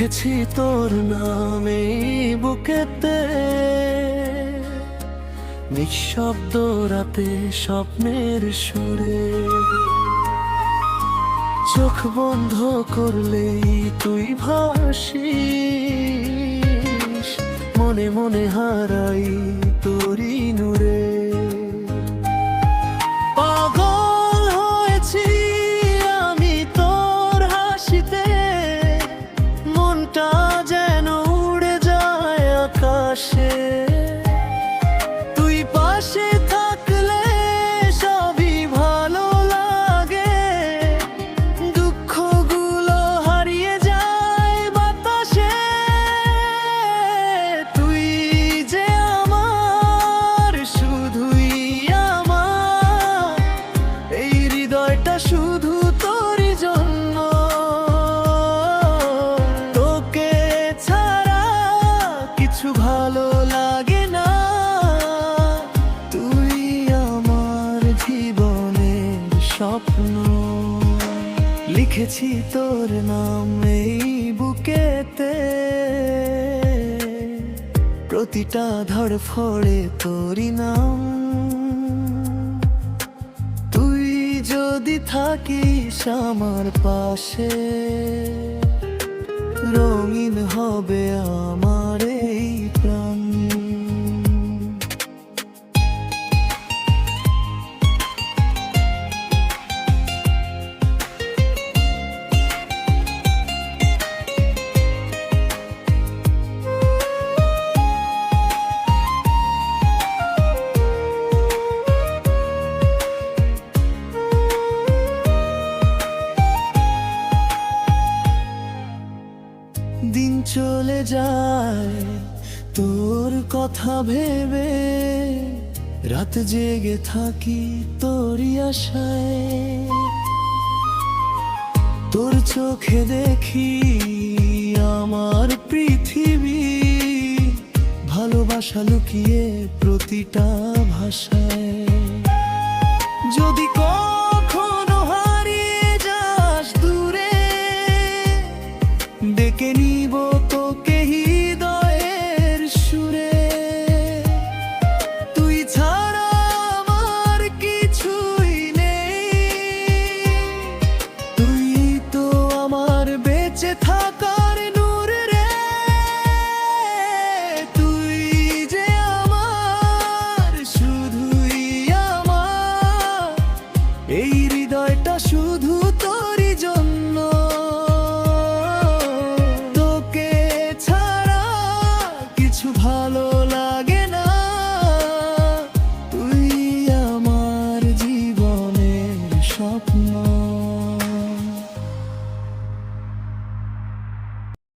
লিখেছি তোর নামে বুকেতে, নিঃশব্দ রাতে স্বপ্নের সুরে। চোখ বন্ধ করলেই তুই ভাসিস, মনে মনে হারাই তোরি নূরে। পাগল হয়েছি আমি তোর হাসিতে, মনটা যেন উড়ে যায় আকাশে। তুই পাশে থাকলে সবই ভালো লাগে, দুঃখগুলো হারিয়ে যায় বাতাসে। তুই যে আমার, শুধুই আমার, এই হৃদয়টা শুধু তোরই জন্য। তোকে ছাড়া কিছু ভালো লাগে না, তুই আমার জীবনের স্বপ্ন। লিখেছি তোর নাম এই বুকেতে, প্রতিটা ধড়ফড়ে তোরই নাম। তুই যদি থাকিস আমার পাশে, রঙিন হবে আমার এই প্রাণ। দিন চলে যায় তোর কথা ভেবে, রাত জেগে থাকি তোরই আশায়। তোর চোখে দেখি আমার পৃথিবী, ভালোবাসা লুকিয়ে প্রতিটা ভাষায়। যদি কখনো হারিয়ে যাস দূরে, ডেকে নিব তোকে হৃদয়ের সুরে। তুই ছাড়া আমার কিছুই নেই, তুই তো আমার বেঁচে থাকার নূর রে। তুই যে আমার, শুধুই আমার, এই হৃদয়টা শুধু